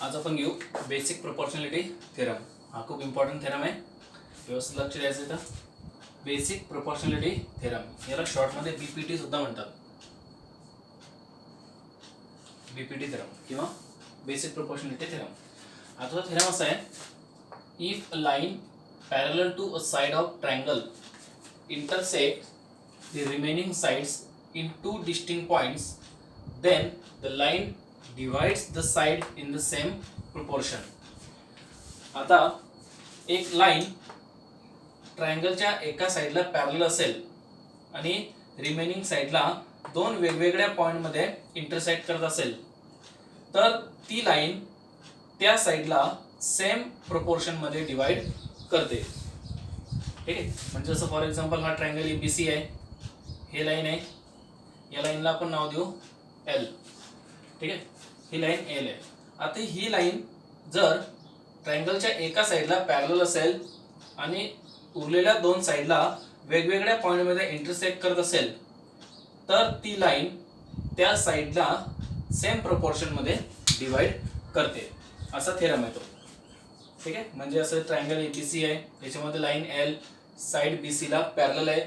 आज आपण घेऊ बेसिक प्रोपोर्शनॅलिटी थेरम. हा खूप इम्पॉर्टंट थेरम आहे, व्यवस्थित लक्ष द्यायचं आहे. बेसिक प्रोपोर्शनॅलिटी थेरम याला शॉर्टमध्ये बीपीटी सुद्धा म्हणतात. बीपीटी थेरम किंवा बेसिक प्रोपोर्शनॅलिटी थेरम. आता हा थेरम असा आहे, if a line parallel to a side of triangle intersect the remaining sides in two distinct points, then the line divides the side in the same proportion. आता एक line ट्रायंगलच्या एका साइडला parallel असेल आणि रिमेनिंग साइडला दोन वेगवेगळ्या पॉइंटमध्ये इंटरसेक्ट करत असेल, तर ती लाईन त्या साइडला सेम प्रोपोर्शन मध्ये डिवाइड करते. ठीक आहे. म्हणजे जसं फॉर एक्झाम्पल हा ट्रायंगल एबीसी आहे, हे लाईन आहे, या लाईनला आपण नाव देऊ एल. ठीक आहे, ही लाईन एल आहे. आता ही लाईन जर ट्रायंगलच्या एका साइडला पॅरलल असेल आणि उरलेल्या दोन साइडला वेगवेगळ्या पॉइंटमध्ये इंटरसेक्ट करत असेल, तर ती लाईन त्या साइडला सेम प्रोपोर्शन मध्ये डिवाइड करते, असा थेरम आहे तो. ठीक आहे. म्हणजे असं ट्रायंगल एबीसी आहे, त्याच्यामध्ये लाईन एल साइड बीसी ला पॅरलल आहे.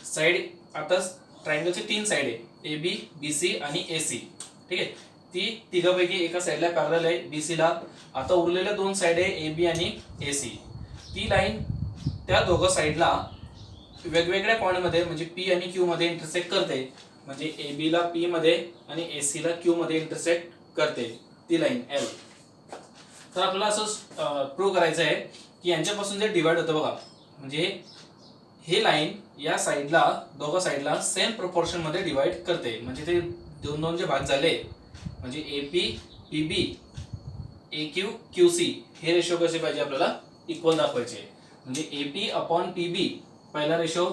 साइड आता ट्रायंगलचे तीन साइड आहे, ए बी बी सी आणि ए सी. ठीक आहे. ती तिघापैकी एका साइडला पॅरलल आहे बीसी ला. आता उरलेल्या दोन साइड आहे ए बी आणि ए सी. ती लाईन त्या दोघं साइडला वेगवेगळ्या पॉइंटमध्ये म्हणजे पी आणि क्यू मध्ये इंटरसेक्ट करते. म्हणजे ए बी ला पी मध्ये आणि ए सी ला क्यू मध्ये इंटरसेक्ट करते ती लाईन एल. तर आपल्याला असं प्रूव्ह करायचं आहे की यांच्यापासून जे डिवाइड होतं बघा, म्हणजे हे लाईन या साइडला दोघं साइडला सेम प्रोपोर्शन मध्ये डिवाइड करते. म्हणजे ते दोन दोन जे भाग झाले, म्हणजे A P P B A Q Q C, हे रेशो कसे पाहिजे आपल्याला इक्वल दाखवायचे. म्हणजे A P upon P B पहिला रेशो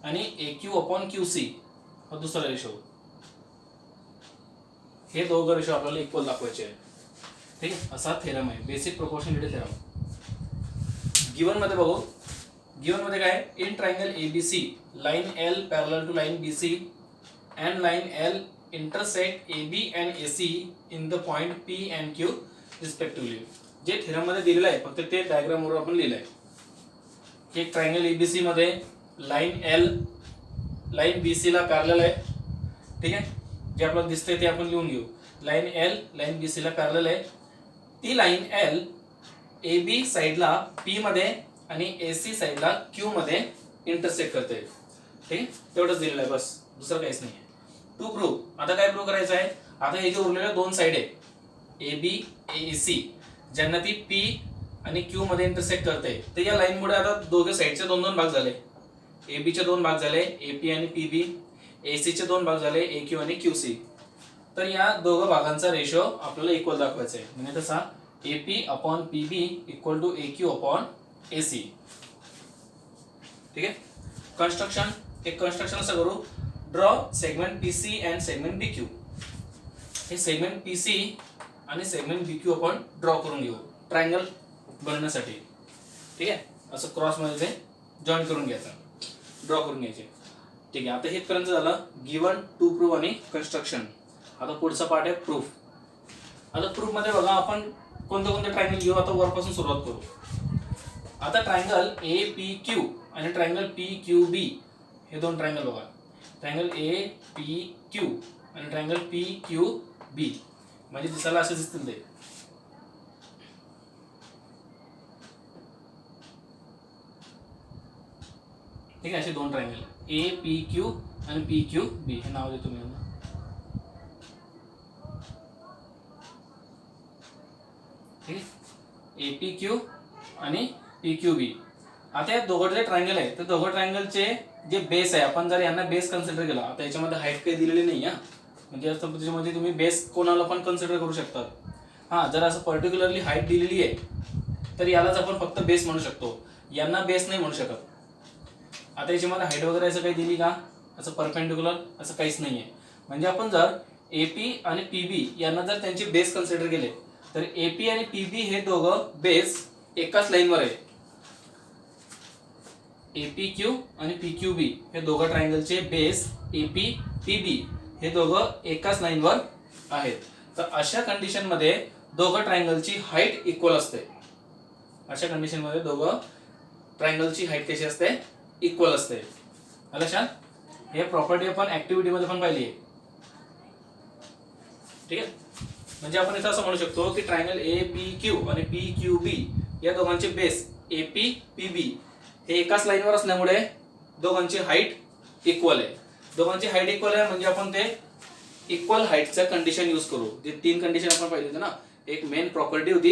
आणि A Q upon Q C हा दुसरा रेशो, हे दोघं रेशो आपल्याला इक्वल दाखवायचे आहे. ठीक आहे. असा थेरम आहे बेसिक प्रोपोर्शनॅलिटी थेरम. गिवन मध्ये बघू, गिवन मध्ये काय, in triangle ABC line L parallel to line BC and line L intersect A B and A C in the point P and Q respectively. जे theorem मध्ये दिलेलं आहे फक्त ते डायग्राम वर आपण लिहिलंय की एक ट्रायंगल एबीसी मध्ये लाईन एल लाईन बीसी ला पॅरलल आहे. ठीक आहे. जे आपल्याला दिसतंय ते आपण लिहून घेऊ. लाईन एल लाईन बीसी ला पॅरलल आहे. ती लाईन एल ए बी साइडला पी मध्ये आणि ए सी साइडला क्यू मध्ये इंटरसेक्ट करते. ठीक आहे. तेवढंच दिलेलं आहे, बस दुसरं काहीच नाही. टू प्रूव्ह, आता काय प्रूव्ह करायचं आहे, आता हे जे उरलेले दोन साइड आहे ए बी ए सी, ज्यांना ती पी आणि क्यू मध्ये इंटरसेक्ट करते, तर या लाईन मुळे आता दोघे साइडचे दोन दोन भाग झाले. ए बी चे दोन भाग झाले ए पी आणि पी बी, ए सी चे दोन भाग झाले ए क्यू आणि क्यू सी. तर या दोघं भागांचा रेशो आपल्याला इक्वल दाखवायचा आहे. म्हणजे तसा A P upon P B equal to A Q upon A C. ठीक आहे. कंस्ट्रक्शन, एक कंस्ट्रक्शन असं करू, draw segment P C and segment B Q. हे सेगमेंट पी सी आणि सेगमेंट बी क्यू आपण ड्रॉ करून घेऊ ट्रायंगल बनवण्यासाठी. ठीक आहे. असं क्रॉस मध्ये ते जॉईन करून घ्यायचं, ड्रॉ करून घ्यायचे. ठीक आहे. आता हे पर्यंत झालं गिवन, टू प्रूव्ह आणि कंस्ट्रक्शन. आता पुढचा पार्ट आहे प्रूफ. आता प्रूफ मध्ये बघा आपण कोणते कोणते ट्रायंगल घेऊ. आता वरपासून सुरुवात करू. आता ट्रायंगल ए पी क्यू आणि ट्रायंगल पी क्यू बी, हे दोन ट्रायंगल बघा. ट्रायंगल ए पी क्यू आणि ट्रायंगल पी क्यू बी, म्हणजे दिसायला असे दिसतील ते. ठीक आहे. असे दोन ट्रायंगल ए पी क्यू आणि पी क्यू बी, हे नाव देतो मी. ए पी क्यू आणि पी क्यू बी. आता या दोघं जे ट्रायंगल आहे, तर दोघं ट्रायंगलचे जे बेस आहे, आपण जर यांना बेस कन्सिडर केला, आता याच्यामध्ये हाईट काही दिलेली नाही आहे, म्हणजे त्याच्यामध्ये तुम्ही बेस कोणाला पण कन्सिडर करू शकतात. हा, जर असं पर्टिक्युलरली हाईट दिलेली आहे तर यालाच आपण फक्त बेस म्हणू शकतो, यांना बेस नाही म्हणू शकत. आता याच्यामध्ये हाईट वगैरे असं काही दिली का, असं परपेंडिक्युलर असं काहीच नाहीये. म्हणजे आपण जर ए पी आणि पी बी यांना जर त्यांचे बेस कन्सिडर केले, तर ए पी आणि पी बी हे दोघं बेस एकाच लाईनवर आहे. ए पी क्यू आणि पी क्यू बी हे दोघं ट्रायंगलचे बेस ए पी पी बी हे दोघं एकाच लाईनवर आहेत. तर अशा कंडिशन मध्ये दोघं ट्रायंगलची हाईट इक्वल असते. अशा कंडिशन मध्ये दोघं ट्रायंगलची हाईट कशी असते, इक्वल असते. लक्षात, हे प्रॉपर्टी आपण ऍक्टिव्हिटी मध्ये पण पाहिली आहे. ठीक आहे, म्हणजे आपण इथं असं म्हणू शकतो की ट्रायंगल ए पी क्यू आणि पी क्यू बी या दोघांचे बेस ए पी पी बी हे एकाच लाईनवर असल्यामुळे दोघांची हाईट इक्वल आहे. दोघांची हाईट इक्वल आहे म्हणजे आपण ते इक्वल हाईटचं कंडिशन यूज करू. जे 3 कंडिशन आपण पाहिली होती ना, एक मेन प्रॉपर्टी होती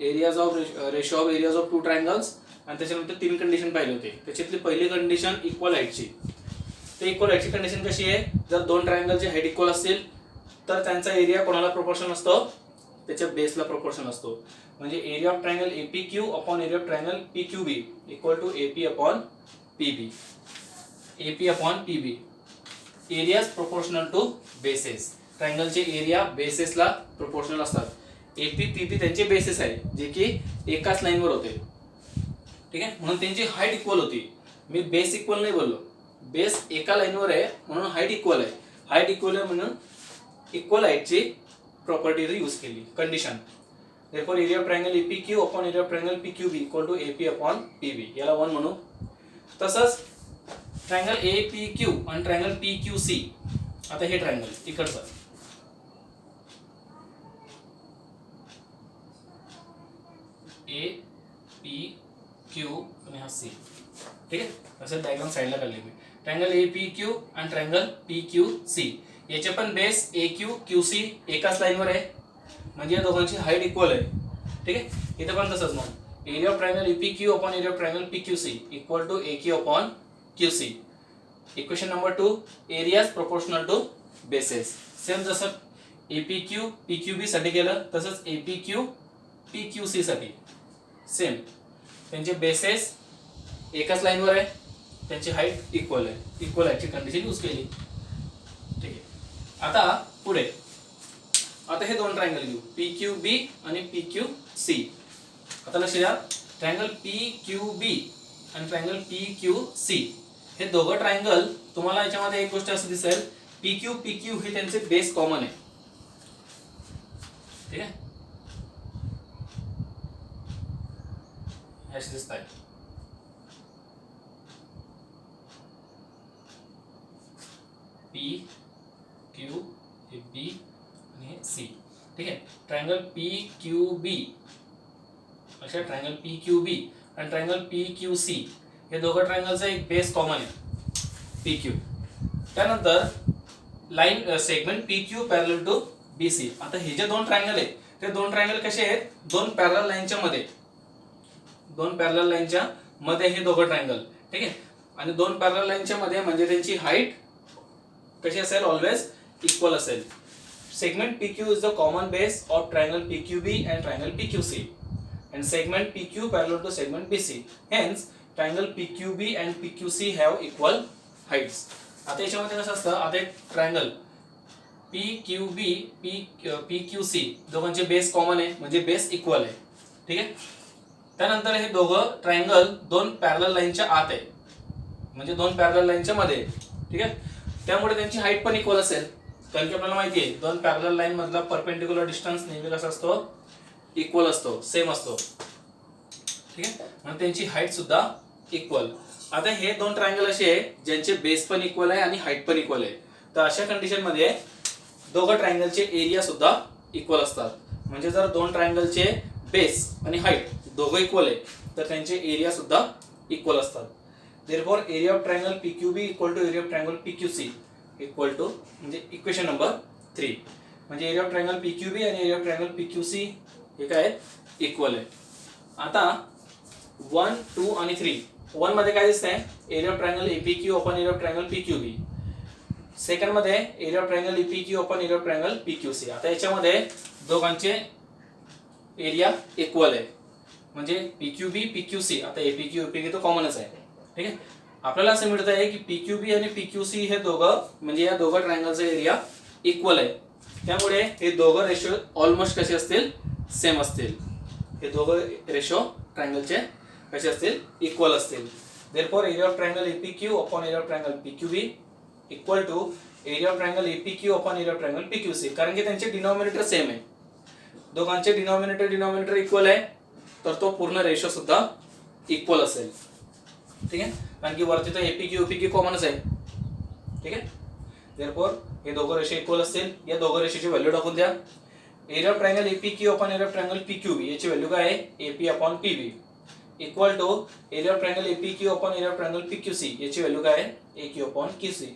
areas of ratio of areas of 2 triangles, आणि त्याच्यानंतर 3 कंडिशन पाहिले होते. त्याच्यातली पहिली कंडिशन इक्वल हाईटची. ते इक्वल हाईटची कंडिशन कशी आहे, जर 2 ट्रायंगलची हाईट इक्वल असतील तर त्यांचा एरिया कोणाला प्रोपोर्शनल असतो, त्याच्या बेसला प्रोपोर्शनल असतो. म्हणजे area of triangle APQ upon area of triangle PQB equal to AP upon PB. AP upon PB. Areas proportional to bases. ट्रायंगलचे एरिया बेसेसला प्रोपोर्शनल असतात. AP PB त्यांचे बेसेस आहे जे की एकाच लाईनवर होते. ठीक आहे, म्हणून त्यांची हाईट इक्वल होती. मी बेस इक्वल नाही बोललो, बेस एका लाईनवर आहे म्हणून हाईट इक्वल आहे. हाईट इक्वल आहे म्हणून इक्वल हाईटची प्रॉपर्टी यूज केली condition. therefore area of triangle APQ upon area of triangle PQB equal to AP upon PB. याला 1 म्हणू. तसंच ट्रायंगल APQ आणि ट्रायंगल PQC. आता हे ट्रायंगल इकडचं APQ आणि हा C. ठीक आहे, असं डायग्राम साइडला काढली मी. ट्रायंगल APQ आणि ट्रायंगल PQC याचे पण बेस AQ QC एकाच लाईनवर आहे म्हणजे या दोघांची हाईट इक्वल आहे. ठीक आहे, इथे पण तसंच. मग area of triangle APQ upon area of triangle PQC equal to AQ upon QC. Equation number 2, areas proportional to bases. Same जसं APQ PQB साठी केलं तसंच APQ PQC साठी सेम. त्यांचे बेसेस एकाच लाईनवर आहे, त्यांची हाईट इक्वल आहे. इक्वल हाईटची कंडिशन यूज केली. ठीक आहे, आता पुढे आता हे 2 ट्रायंगल घेऊ PQB आणि PQC. आता लक्ष द्या, ट्रायंगल PQB आणि ट्रायंगल PQC हे दोघं ट्रायंगल तुम्हाला याच्यामध्ये एक गोष्ट असं दिसेल, PQ हे त्यांचे बेस कॉमन आहे. ठीक आहे, असे दिसत आहे. PQB आणि C. ठीक आहे, ट्रायंगल PQB अशा ट्रायंगल PQB आणि ट्रायंगल PQC हे दोघं ट्रायंगलचा एक बेस कॉमन आहे PQ. त्यानंतर line segment PQ parallel to BC. आता हे जे 2 ट्रायंगल आहे ते 2 ट्रायंगल कसे आहेत, 2 पॅरलल लाईनच्या मध्ये. 2 पॅरलल लाईनच्या मध्ये हे दोघं ट्रायंगल. ठीक आहे, आणि 2 पॅरलल लाईनच्या मध्ये म्हणजे त्यांची हाईट कशी असेल, ऑलवेज इक्वल असेल. Segment PQ is the common base of triangle PQB and triangle PQC, and segment PQ parallel to segment BC. Hence, triangle PQB and PQC have equal heights. आता याच्यामध्ये कसं असतं, आता एक ट्रायंगल PQB PQC दोघांचे base common आहे म्हणजे base equal आहे. ठीक आहे, त्यानंतर हे दोघं ट्रायंगल 2 पॅरलल लाईनच्या आत आहे म्हणजे 2 पॅरलल लाईनच्या मध्ये. ठीक आहे, त्यामुळे त्यांची हाईट पण इक्वल असेल. कारण की आपल्याला माहिती आहे 2 पॅरलल लाईन मधला परपेंडिक्युलर डिस्टन्स नेहमी कसा असतो, इक्वल असतो, सेम असतो. ठीक आहे, म्हणून त्यांची हाईट सुद्धा इक्वल. आता हे 2 ट्रायंगल असे आहे ज्यांचे बेस पण इक्वल आहे आणि हाईट पण इक्वल आहे. तर अशा कंडिशन मध्ये दोघं ट्रायंगलचे एरिया सुद्धा इक्वल असतात. म्हणजे जर 2 ट्रायंगलचे बेस आणि हाईट दोघं इक्वल आहे तर त्यांचे एरिया सुद्धा इक्वल असतात. therefore area of triangle PQB equal to area of triangle PQC equal to, म्हणजे इक्वेशन नंबर 3. म्हणजे एरिया ऑफ ट्रायंगल PQB आणि एरिया ऑफ ट्रायंगल PQC हे काय इक्वल आहे. आता 1, 2 आणि 3. 1 मध्ये काय दिसतंय, area of triangle APQ upon area of triangle PQB. Second मध्ये area of triangle APQ upon area of triangle PQC. आता याच्यामध्ये दोघांचे एरिया इक्वल आहे म्हणजे PQB PQC. आता APQ तो कॉमनच आहे. ठीक आहे, आपल्याला असं मिळत आहे की PQB आणि PQC हे दोघं म्हणजे या दोघं ट्रायंगलचा एरिया इक्वल आहे. त्यामुळे हे दोघं रेशो ऑलमोस्ट कसे असतील, सेम असतील. हे दोघं रेशो ट्रायंगलचे कसे असतील, इक्वल असतील. therefore area of triangle APQ upon area of triangle PQB equal to area of triangle एपीक्यू upon area of triangle PQC, कारण की त्यांचे डिनॉमिनेटर सेम आहे, दोघांचे डिनॉमिनेटर इक्वल आहे, तर तो पूर्ण रेशो सुद्धा इक्वल असेल. ठीक आहे, कारण की वरती तर एपीक्यू कॉमनच आहे. ठीक आहे, देअरफॉर हे दोघं रेषे इक्वल असतील. या दोघं रेषेची व्हॅल्यू टाकून द्या. Area of triangle एपीक्यू upon area of triangle P Q B याची व्हॅल्यू काय आहे, A P upon P B equal to area of triangle एपीक्यू upon area of triangle P Q C याची व्हॅल्यू काय आहे, एक्यू अपॉन क्यूसी.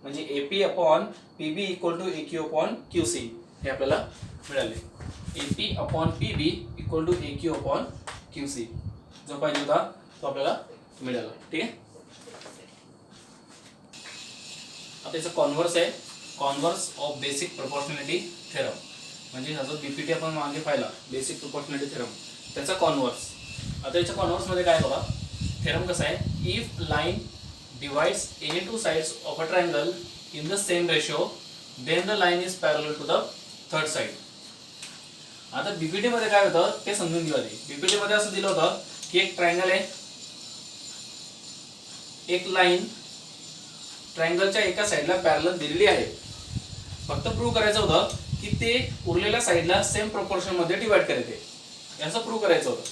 म्हणजे A P upon P B equal to A Q upon Q C हे आपल्याला मिळाले. A P upon P B equal to A Q upon Q C जो पाहिजे होता तो आपल्याला मिळाला. ठीक आहे, आता याचं कॉन्व्हर्स आहे, converse of basic proportionality theorem. म्हणजे हा जो बीपीटी आपण मागे पाहिला बेसिक प्रोपोर्शनॅलिटी थेरम त्याचा कॉन्व्हर्स. आता याच्या कॉन्व्हर्स मध्ये काय बघा, थेरम कसा आहे, if line divides any two sides of a triangle in the same ratio then the line is parallel to the third side. आता बीपीटी मध्ये काय होतं ते समजून घेऊ आधी. बीपीटी मध्ये असं दिलं होतं की एक ट्रायंगल आहे, एक लाईन ट्रायंगलच्या एका साइडला पॅरलल दिलेली आहे. फक्त प्रूव्ह करायचं होतं की ते उरलेल्या साइडला सेम प्रोपोर्शन मध्ये डिवाइड करायचे, याचं प्रूव्ह करायचं होतं.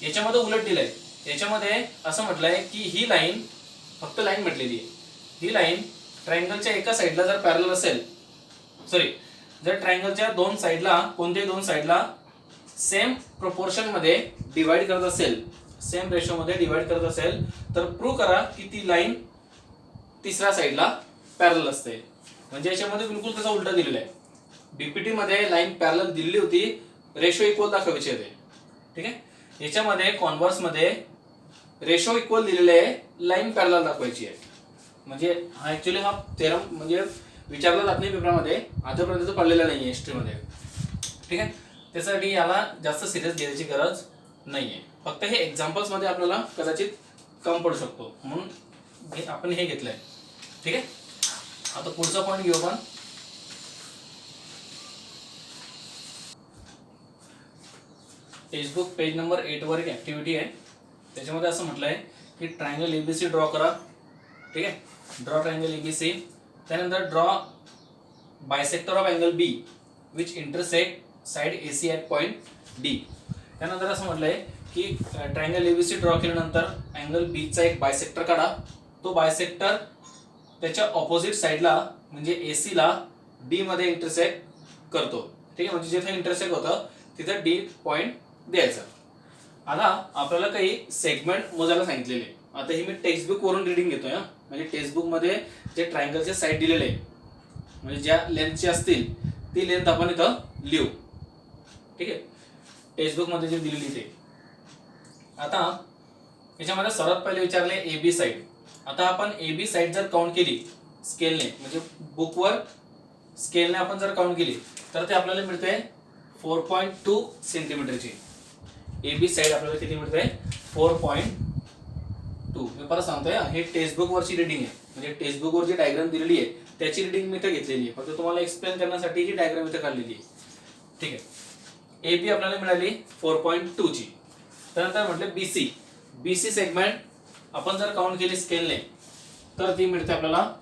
याच्यामध्ये उलट दिलंय, याच्यामध्ये असं म्हटलंय की ही लाईन फक्त लाईन म्हटलेली आहे, ही लाईन ट्रायंगलच्या एका साइडला जर पॅरलल असेल, सॉरी जर ट्रायंगलच्या दोन साइडला कोणत्याही दोन साइडला सेम प्रोपोर्शन मध्ये डिवाइड करत असेल, सेम रेशो मध्ये डिवाइड करत असेल, तर प्रूव्ह करा की ती लाईन तिसऱ्या साइडला पॅरलल असते. म्हणजे याच्यामध्ये बिलकुल त्याचा उलटा दिलेला आहे. बीपीटी मध्ये लाईन पॅरलल दिलेली होती, रेशो इक्वल दाखवायचे होते. ठीक आहे, याच्यामध्ये कॉन्व्हर्स मध्ये रेशो इक्वल दिलेले आहे, लाईन पॅरलल दाखवायची आहे. म्हणजे हा ऍक्च्युली हा थेरम म्हणजे विचारला जात नाही पेपरमध्ये, आतापर्यंत पडलेला नाही आहे हिस्ट्रीमध्ये. ठीक आहे, त्यासाठी याला जास्त सिरियस घ्यायची गरज नाही आहे. फक्त हे एक्झाम्पल्स मध्ये आपल्याला कदाचित कम पडू शकतो, म्हणून आपण हे घेतलंय. ठीक आहे, आता पुढचा पॉईंट घेऊ आपण. टेक्स्टबुक पेज नंबर 8 वर एक ऍक्टिव्हिटी आहे, त्याच्यामध्ये असं म्हटलंय की ट्रायंगल एबीसी ड्रॉ करा. ठीक आहे, ड्रॉ ट्रायंगल एबीसी. त्यानंतर draw bisector of angle B which intersect side AC at point D. त्यानंतर असं म्हटलंय की ट्रायंगल एबीसी ड्रॉ केल्यानंतर अँगल बीचा एक बायसेक्टर काढा. तो बायसेक्टर त्याच्या ऑपोजिट साइडला म्हणजे एसी ला डी मध्ये इंटरसेक्ट करतो. ठीक आहे, म्हणजे जिथे इंटरसेक्ट होतं तिथे डी पॉइंट द्यायचा. आता आपल्याला काही सेगमेंट मोजायला सांगितलेले. आता ही मी टेक्स्टबुक वरून रीडिंग घेतोय हा, म्हणजे टेक्स्टबुक मध्ये जे ट्रायंगलचे साइड दिलेले आहे, म्हणजे ज्या लेंथची असतील ती लेंथ आपण इथं लिहू. ठीक आहे, टेक्स्टबुक मध्ये जे दिलेली ते. आता याच्यामध्ये सर्वात पहिले विचारले ए बी साइड. आता आपण ए बी साइड जर काउंट केली स्केलने, म्हणजे बुकवर स्केलने आपण जर काउंट केली तर ते आपल्याला मिळते 4.2 सेंटीमीटरची. ए बी साइड आपल्याला किती मिळते, 4.2. मी परत सांगतोय, हे टेक्स्टबुक वरची रीडिंग आहे, म्हणजे टेक्स्टबुक वर जी डायग्राम दिलेली आहे त्याची रीडिंग मी इथे घेतलेली आहे. फक्त तुम्हाला एक्सप्लेन करण्यासाठी ही डायग्राम इथे काढलेली आहे. ठीक आहे, ए बी आपल्याला मिळाली 4.2 ची. त्यानंतर म्हटलं बीसी. बीसी सेगमेंट आपण जर काउंट केली स्केलने तर ती मिळते आपल्याला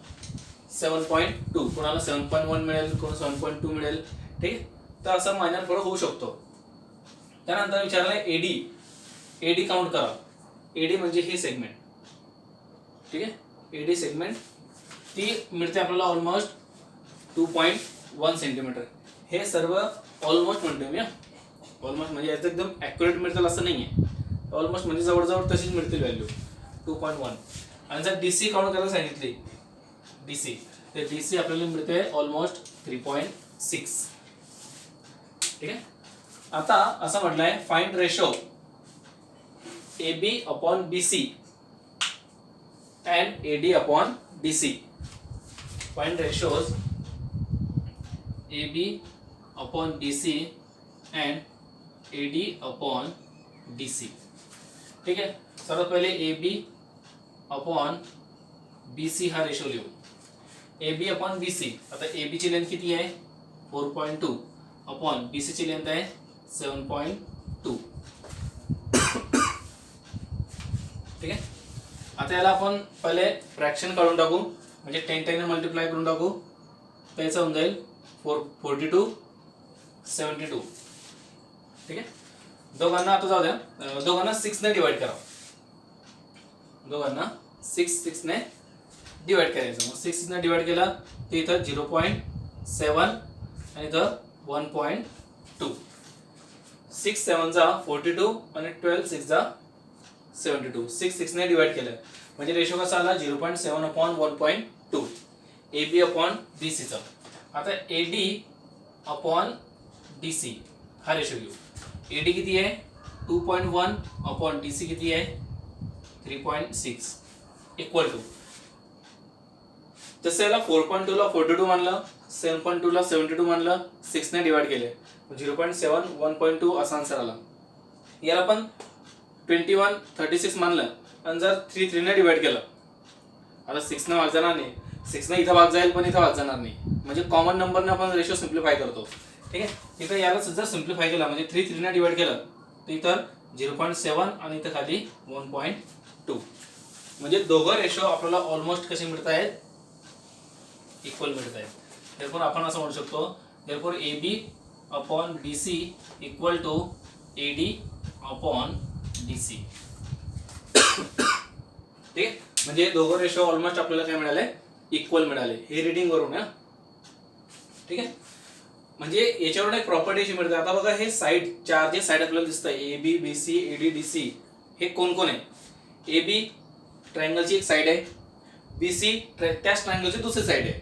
7.2. कोणाला 7.1 मिळेल, कोणाला 7.2 मिळेल. ठीक आहे, तर असं मायनर फरक होऊ शकतो. त्यानंतर विचारलंय एडी. एडी काउंट करा. एडी म्हणजे ही सेगमेंट. ठीक आहे, एडी सेगमेंट ती मिळते आपल्याला ऑलमोस्ट 2.1 सेंटीमीटर. हे सर्व ऑलमोस्ट म्हणतोय मी, ऑलमोस्ट म्हणजे याचं एकदम ॲक्युरेट मिळतील असं नाही आहे, ऑलमोस्ट म्हणजे जवळजवळ तशीच मिळतील व्हॅल्यू 2.1. आणि जर डीसी काउंट करायला सांगितली डीसी, तर डीसी आपल्याला मिळते ऑलमोस्ट 3.6. ठीक आहे, आता असं म्हटलंय find ratio A B upon B C and A D upon D C. Find ratios A B upon D C and A D upon D C. ठीक आहे, सर्वात पहिले A B upon B C हा ratio लिहू. A B upon B C. आता A B ची length किती आहे, 4.2 अपॉन बी सी ची लेंथ आहे 7.2. ठीक आहे, आता याला आपण पहिले फ्रॅक्शन काढून टाकू, म्हणजे 10 ने मल्टिप्लाय करून टाकू. तर याचं होऊन जाईल 42 ठीक आहे. दोघांना आता जाऊ द्या, दोघांना 6 ने डिवाइड करा, दोघांना 6 ने डिवाइड करायचं. मग 6 ने डिवाइड केला तर इथं 0.7 आणि इथं 1.2. 6 7 जा 42 आणि 12 6 जा 72. 6 ने डिवाइड केलं म्हणजे रेशो कसा आला 0.7 अपॉन 1.2 AB अपॉन BC चा. आता AD अपॉन DC हा रेशो घेऊ. AD किती आहे 2.1 अपॉन DC किती आहे 3.6 इक्वल टू, जसं याला 4.2 ला 42 मानलं, 7.2 ला 72 मानलं, 6 ने डिवाइड केले 0.7 1.2 असा आन्सर आला. याला पण 21 36 मानलं आणि जर 3 ने डिवाइड केलं, आता 6 ने भाग जाणार नाही, 6 ने इथं भाग जाईल पण इथं भाग जाणार नाही, म्हणजे कॉमन नंबरने आपण रेशो सिम्प्लिफाय करतो. ठीक आहे. इथं याला जर सिम्प्लिफाय केला म्हणजे 3 ने डिवाइड केलं तर इथं 0.7 आणि इथं खाली 1.2, म्हणजे दोघं रेशो आपल्याला ऑलमोस्ट कसे मिळत आहेत इक्वल मिळत आहेत. therefore आपण असं म्हणू शकतो therefore AB upon BC equal to AD upon DC. ठीक आहे. म्हणजे दोघं रेशो ऑलमोस्ट आपल्याला काय मिळाले इक्वल मिळाले, हे रीडिंग वरून आहे. ठीक आहे. म्हणजे याच्यावरून एक प्रॉपर्टी मिळते. आता बघा हे साइड, चार जे साइड आपल्याला दिसत आहे AB BC AD DC, हे कोण कोण आहे. AB ट्रायंगलची एक साइड आहे, BC त्याच ट्रायंगलची दुसरी साइड आहे.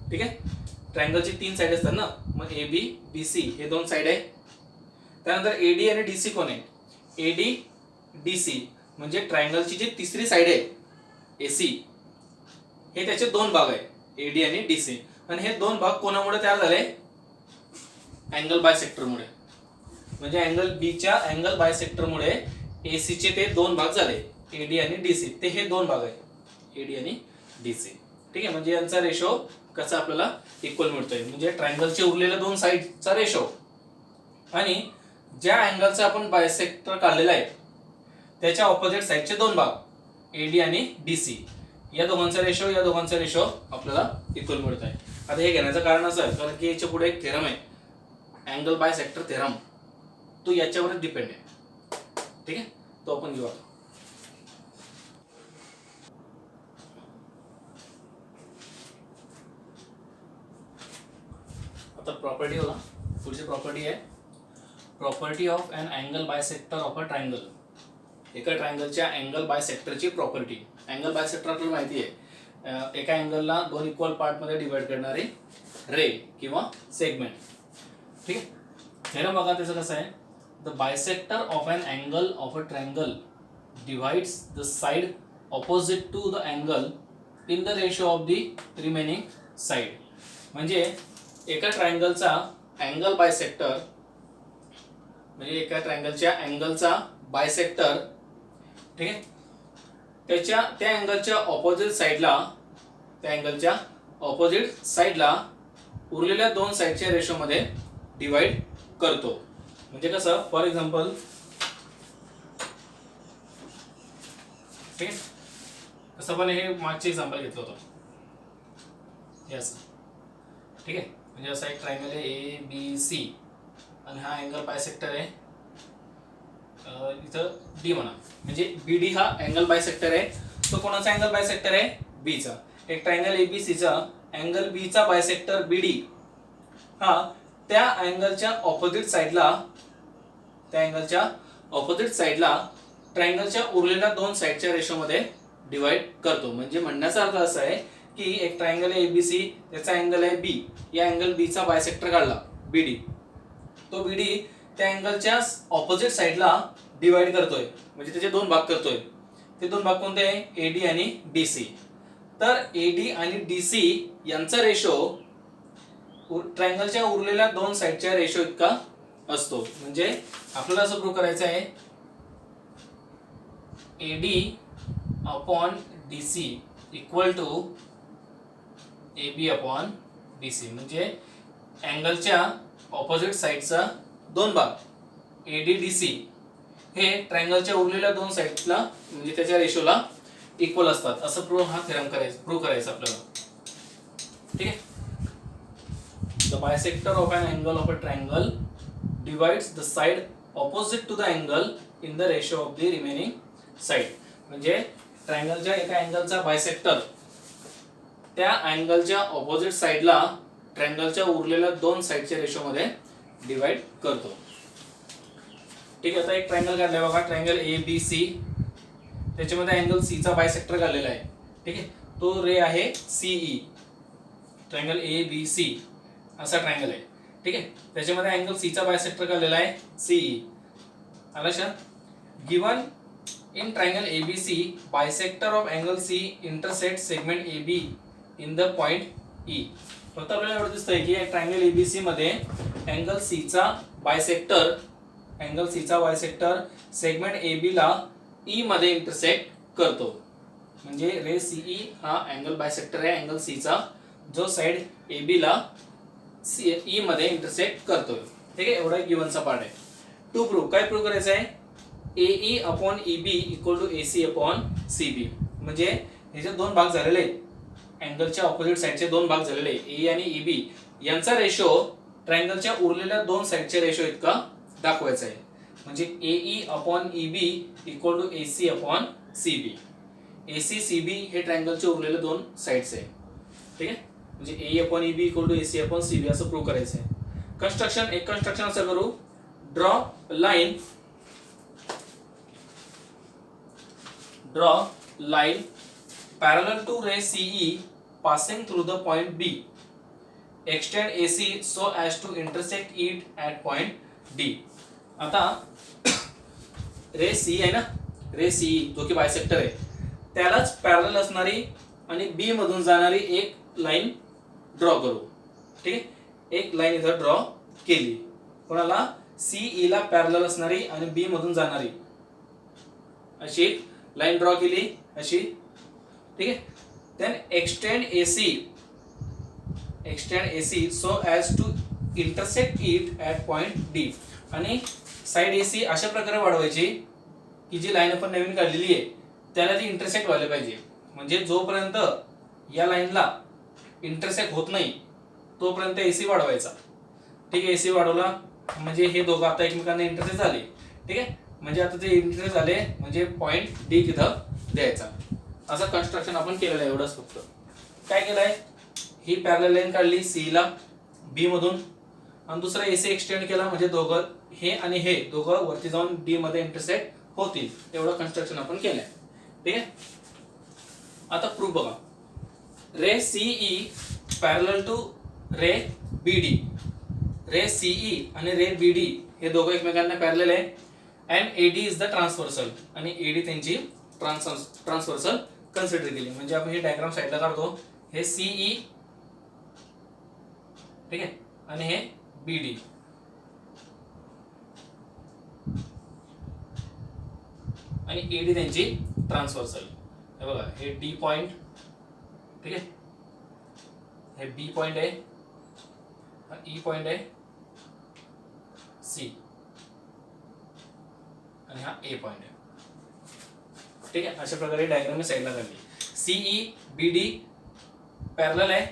ठीक आहे. ट्रायंगलची 3 साइड असतात ना, मग AB BC हे 2 साइड आहे. त्यानंतर AD आणि DC कोण आहे, AD DC म्हणजे ट्रायंगलची जी तिसरी साइड आहे AC, हे त्याचे 2 भाग आहे AD आणि DC. आणि हे 2 भाग कोणामुळे तयार झाले, अँगल बायसेक्टर मुळे. म्हणजे अँगल B च्या अँगल बायसेक्टर मुळे AC चे ते 2 भाग झाले AD आणि DC, ते हे 2 भाग आहे AD आणि DC. ठीक आहे. म्हणजे यांचा रेशो कसा आपल्याला इक्वल मिळतोय, म्हणजे ट्रायंगलचे उरलेल्या 2 साइडचा रेशो आणि ज्या अँगलचा आपण बायसेक्टर काढलेला आहे त्याच्या ऑपोजिट साइडचे 2 भाग AD आणि DC, या दोघांचा रेशो आपल्याला इक्वल मिळत आहे. आता हे घेण्याचं कारण असं आहे कारण की याच्या पुढे एक थेरम आहे, अँगल बायसेक्टर थेरम, तो याच्यावरच डिपेंड आहे. ठीक आहे. तो आपण घेऊ. आता प्रॉपर्टी बघा, पुढची प्रॉपर्टी आहे property of an angle bisector of a triangle. एका ट्रायंगलच्या अँगल बायसेक्टरची प्रॉपर्टी. अँगल बायसेक्टर आपल्याला माहिती आहे एका अँगलला 2 इक्वल पार्ट मध्ये डिवाइड करणारे रे किंवा सेगमेंट. ठीक आहे. थेरम बघा त्याचं कसं आहे, the bisector of an angle of a triangle divides the side opposite to the angle in the ratio of the remaining side. म्हणजे एका ट्रायंगलचा अँगल बायसेक्टर, म्हणजे एका ट्रायंगलच्या अँगलचा बायसेक्टर, ठीक आहे, त्या अँगलच्या ऑपोजिट साइडला उरलेल्या 2 साइडच्या रेशो मध्ये डिवाइड करतो. म्हणजे कसं, फॉर एक्झाम्पल, ठीक आहे, कसं पण हे मागचे एक्झाम्पल घेतलं होतं हे असं. ठीक आहे. म्हणजे असा एक ट्रायंगल आहे ABC आणि हा अँगल बायसेक्टर आहे इथं D म्हणा, म्हणजे BD हा अँगल बायसेक्टर आहे. तो कोणाचा अँगल बायसेक्टर आहे, B चा. एक ट्रायंगल ABC चा अँगल B चा बायसेक्टर BD हा त्या अँगलच्या ऑपोजिट साइडला ट्रायंगलच्या उरलेल्या 2 साइडच्या रेशो मध्ये डिवाइड करतो. म्हणजे म्हणण्याचा अर्थ असा आहे की एक ट्रायंगल आहे ABC, त्याचा अँगल आहे B, या अँगल B चा बायसेक्टर काढला BD, तो BD त्या अँगलच्या ऑपोजिट साइडला डिवाइड करतोय, म्हणजे त्याचे 2 भाग करतोय. ते 2 भाग कोणते आहे, AD आणि DC. तर AD आणि DC यांचा रेशो ट्रायंगलच्या उरलेल्या 2 साइडच्या रेशो इतका असतो. म्हणजे आपल्याला असं प्रूव्ह करायचं आहे AD upon DC equal to AB upon BC. म्हणजे अँगलच्या ऑपोजिट साइडचा 2 भाग AD DC हे ट्रायंगलच्या उरलेल्या 2 साइडला म्हणजे त्याच्या रेशोला इक्वल असतात. असं प्रूव्ह करायचं आपल्याला. ठीक आहे. The bisector of an angle of a triangle divides the side opposite to the angle in the ratio of the remaining side. म्हणजे ट्रायंगलच्या एका अँगलचा बायसेक्टर त्या अँगलच्या ऑपोजिट साइडला ट्रायंगलच्या उरलेल्या दोन साइडच्या रेशोमध्ये डिवाइड करतो. ठीक आहे. आता एक ट्रायंगल काढलाय बघा, ट्रायंगल ए बी सी. त्याच्यामध्ये अँगल सी चा बायसेक्टर काढलेला आहे. ठीक आहे. तो रे आहे CE. Triangle A B C असा ट्रायंगल आहे. ठीक आहे. त्याच्यामध्ये अँगल सी चा बायसेक्टर काढलेला आहे सीई. आलं लक्षात. Given in triangle ABC bisector of angle C intersect segment AB in the point E. फक्त आपल्याला एवढं दिसतंय की ट्रायंगल ABC मध्ये अँगल C चा बायसेक्टर सेगमेंट AB ला E मध्ये इंटरसेक्ट करतो. म्हणजे रे CE हा अँगल बायसेक्टर आहे अँगल C चा, जो साइड AB ला E मध्ये इंटरसेक्ट करतोय. ठीक आहे. एवढा गिवनचा पार्ट आहे. टू प्रूव्ह, काय प्रूव्ह करायचं आहे? AE upon EB equal to AC upon CB. म्हणजे ह्याचे दोन भाग झालेले आहेत. अँगलच्या ऑपोजिट साइडचे दोन भाग झालेले आहेत. ए आणि EB यांचा रेशो ट्रायंगलच्या उरलेल्या दोन साइडच्या रेशो इतका दाखवायचा आहे. म्हणजे AE upon EB equal to AC upon CB. AC CB हे ट्रायंगलचे उरलेले दोन साइड्स आहे. ठीक आहे. म्हणजे AE upon EB equal to AC upon CB असं प्रूव्ह करायचं आहे. कंस्ट्रक्शन, एक कंस्ट्रक्शन असं करू. Draw line parallel to ray CE passing through the point B. Extend AC so as to intersect it at point D. आता रे CE आहे ना, रे CE जो की बायसेक्टर आहे, त्यालाच पॅरलल असणारी आणि B मधून जाणारी एक लाईन ड्रॉ करू. ठीक आहे. एक लाईन इथं ड्रॉ केली. कोणाला? CE ला पॅरलल असणारी आणि B मधून जाणारी अशी लाईन ड्रॉ केली अशी. ठीक आहे. Then extend AC so as to intersect it at point D. आणि साइड AC अशा प्रकारे वाढवायची की जी लाईन आपण नवीन काढलेली आहे त्याला ती इंटरसेक्ट व्हायला पाहिजे. म्हणजे जोपर्यंत या लाईनला इंटरसेक्ट होत नाही तोपर्यंत AC वाढवायचा. ठीक आहे. AC वाढवला म्हणजे हे दोघं आता एकमेकांना इंटरसेक्ट झाले. ठीक आहे. म्हणजे आता ते इंटरसेक्ट झाले म्हणजे पॉइंट D तिथं द्यायचा. असं कंस्ट्रक्शन आपण केलेलं आहे. एवढंच फक्त. काय केलंय? ही पॅरलल लाईन काढली C ला B मधून आणि दुसरा AC एक्सटेंड केला म्हणजे दोघं हे आणि हे दोघं वरती जाऊन D मध्ये इंटरसेक्ट होतील. एवढं कंस्ट्रक्शन आपण केलंय. ठीक आहे. आता प्रूफ बघा. Ray CE parallel to ray BD. Ray CE आणि रे BD हे दोघं एकमेकांना पॅरलल आहे. And AD is the transversal. आणि AD त्यांची ट्रान्सव्हर्सल कन्सिडर केली. म्हणजे आपण हे डायग्राम साइडला काढतो. हे CE, ठीक आहे, आणि हे BD. आणि AD त्यांची ट्रान्सव्हर्सल. हे बघा, हे D पॉइंट, ठीक आहे, हे B पॉइंट आहे, E पॉइंट आहे, C आणि हा A पॉइंट आहे. ठीक आहे. अशा प्रकारे डायग्राम साइडला काढली. CE BD पॅरलल आहे.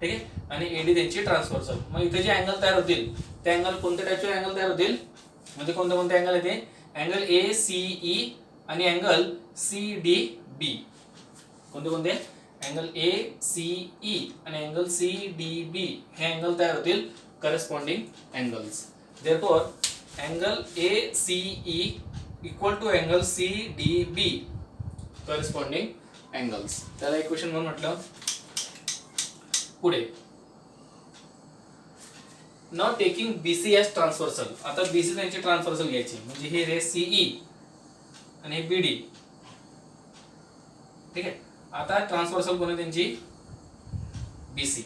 ठीक आहे. आणि AD त्यांची ट्रान्सव्हर्सल. मग इथे जे अँगल तयार होतील ते अँगल कोणत्या टाइपचे अँगल तयार होतील? म्हणजे कोणते कोणते अँगल येते? अँगल ACE आणि अँगल CDB. कोणते कोणते? अँगल ACE आणि अँगल CDB हे अँगल तयार होतील corresponding angles. Therefore angle ACE equal to angle CDB corresponding angles. त्याला इक्वेशन म्हणून म्हटलं. पुढे now taking BC as transversal. आता BC त्यांची ट्रान्सव्हर्सल घ्यायची. म्हणजे हे रे CE आणि हे BD. ठीक आहे. आता ट्रान्सव्हर्सल कोण आहे त्यांची? BC.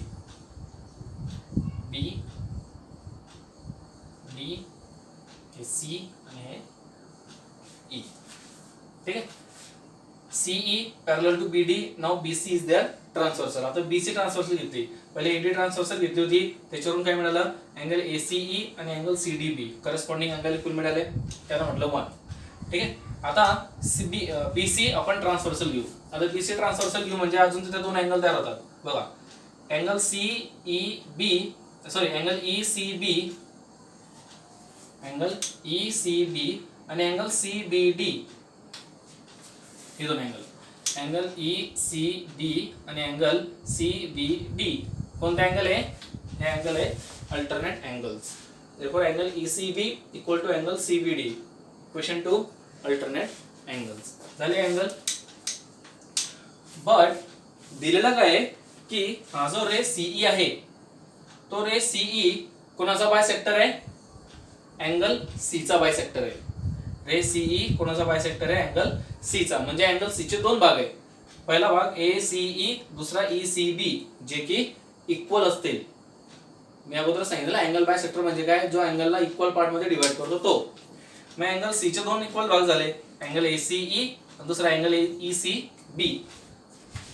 B D हे C आणि हे E. ठीक आहे. CE parallel to BD. Now BC is their transversal. आता BC ट्रान्सव्हर्सल घेतली. पहिले AD ट्रान्सव्हर्सल घेतली होती. त्याच्यावरून काय मिळालं? अँगल ACE आणि angle CDB corresponding angle equal मिळाले. त्याला म्हटलं 1. ठीक आहे. आता BC आपण ट्रान्सव्हर्सल घेऊ. आता BC ट्रान्सव्हर्सल घेऊ म्हणजे अजून तिथे दोन अँगल तयार होतात. बघा, angle CEB sorry angle ECB आणि अँगल CBD हे दोन अँगल ECB आणि अँगल CBD कोणता अँगल आहे? हे अँगल आहे alternate angles. therefore angle ECB equal to angle CBD. Equation 2 alternate angles झाले अँगल. बट दिलेला काय आहे की हा जो रे CE आहे तो रे CE कोणाचा बायसेक्टर आहे? अँगल C चा बायसेक्टर आहे. रे CE कोणाचा बायसेक्टर आहे? अँगल C चा. म्हणजे अँगल C चे दोन भाग आहे. पहिला भाग ACE, दुसरा ECB जे की इक्वल असतील. मी अगोदर सांगितलं अँगल बायसेक्टर म्हणजे काय? जो अँगलला इक्वल पार्ट मध्ये डिवाइड करतो तो. मग अँगल C चे दोन इक्वल भाग झाले, अँगल ACE आणि दुसरा angle ECB.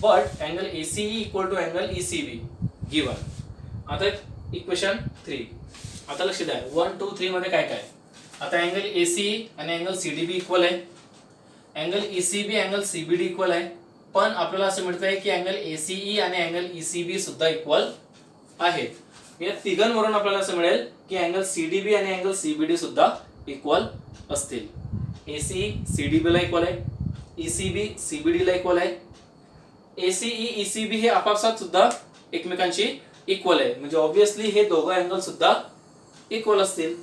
But angle ACE equal to angle ECB given. आता इक्वेशन 3. आता लक्ष द्या 1 2 3 मध्ये काय काय. आता अँगल ACE आणि अँगल CDB इक्वल आहे, angle ECB angle CBD equal आहे. पण आपल्याला असं मिळतंय की अँगल ACE आणि अँगल ECB सुद्धा इक्वल आहेत. या तिघांवरून आपल्याला असं मिळेल की अँगल CDB आणि अँगल CBD सुद्धा इक्वल असतील. ACE CDB ला इक्वल आहे, ECB CBD ला इक्वल आहे. ACE ECB हे आपापसात सुद्धा एकमेकांशी इक्वल आहे. म्हणजे ऑब्विसली हे दोघं अँगल सुद्धा इक्वल असतील.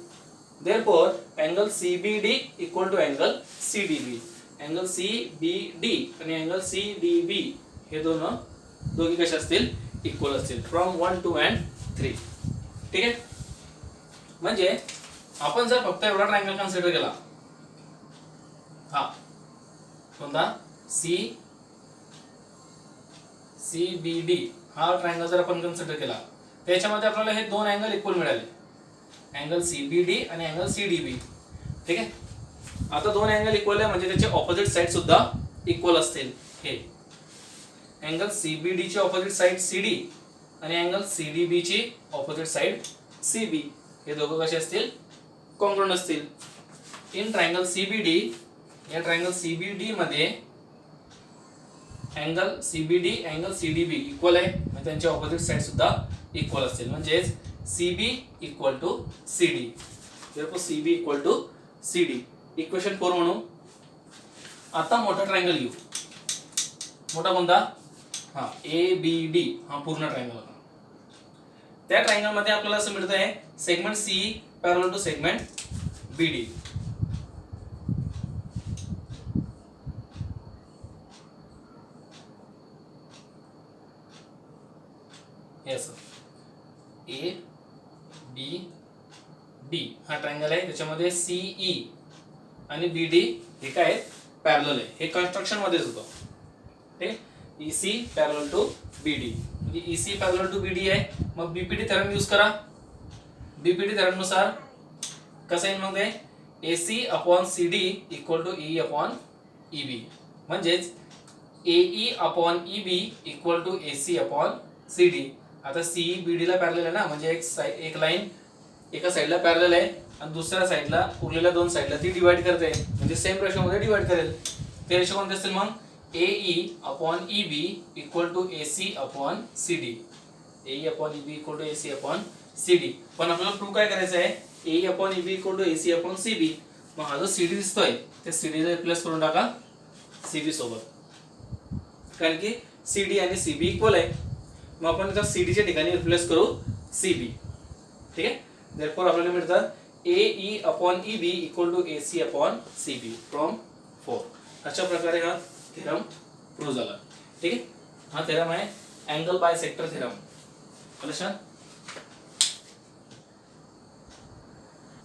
therefore angle CBD equal to angle CDB. Angle CBD आणि अँगल CDB हे दोघी कसे असतील? इक्वल असतील. From 1 2 and 3. ठीक आहे. म्हणजे आपण जर फक्त एवढा ट्रायंगल कन्सिडर केला, हा कोणता CBD हा ट्रायंगल जर आपण कन्सिडर केला, त्याच्यामध्ये आपल्याला हे दोन अँगल इक्वल मिळाले, अँगल CBD आणि अँगल CDB. ठीक आहे. आता दोन अँगल इक्वल आहे म्हणजे त्याचे ऑपोजिट साइड सुद्धा इक्वल असतील. हे अँगल CBD ची ऑपोजिट साइड CD आणि अँगल CDB ची ऑपोजिट साइड CB हे दोघं कसे असतील? कॉन्ग्रुएंट असतील. इन ट्रायंगल CBD, या ट्रायंगल CBD मध्ये angle CBD angle CDB equal आहे म्हणजे त्यांचे ऑपोजिट साइड सुद्धा इक्वल असतील. म्हणजे CB equal to CD. therefore CB equal to CD. Equation 4 म्हणू. आता मोठा ट्रायंगल घेऊ. मोठा कोणता? हा ABD हा पूर्ण ट्रायंगल होता. त्या ट्रायंगल मध्ये आपल्याला असं मिळत आहे segment CE parallel to segment BD. yes ABD हा ट्रायंगल आहे. त्याच्यामध्ये CE आणि BD हे काय आहेत? पॅरलल आहे. हे कन्स्ट्रक्शन मध्येच होतं. ठीक. EC पॅरलल टू BD म्हणजे EC पॅरलल टू BD आहे. मग BPD थेरम यूज करा. BPD थेरम नुसार कसं येईल मग ते? AC upon CD equal to AE upon EB. म्हणजेच AE upon EB equal to AC upon CD. आता CE BD ला पॅरलल आहे ना, म्हणजे एक लाईन एका साइडला पॅरलल आहे आणि दुसऱ्या साइडला उरलेल्या दोन साइडला ती डिवाइड करते, म्हणजे सेम रेशो मध्ये डिवाइड करेल. ते रेशो कोणते असतील मग? AE upon EB equal to AC upon CD. AE upon EB equal to AC upon CD. पण आपल्याला प्रूव्ह काय करायचं आहे? AE upon EB equal to AC upon CB. मग हा जो CD दिसतोय ते CD ला रिप्लेस करून टाका CB सोबत, कारण की CD आणि CB इक्वल आहे. मग आपण इथं CD च्या ठिकाणी रिप्लेस करू CB. ठीक आहे. therefore आपल्याला मिळतं AE upon EB equal to AC upon CB from 4. अशा प्रकारे हा थेरम प्रूव्ह झाला. ठीक आहे. हा थेरम आहे अँगल बायसेक्टर थेरम. लक्षात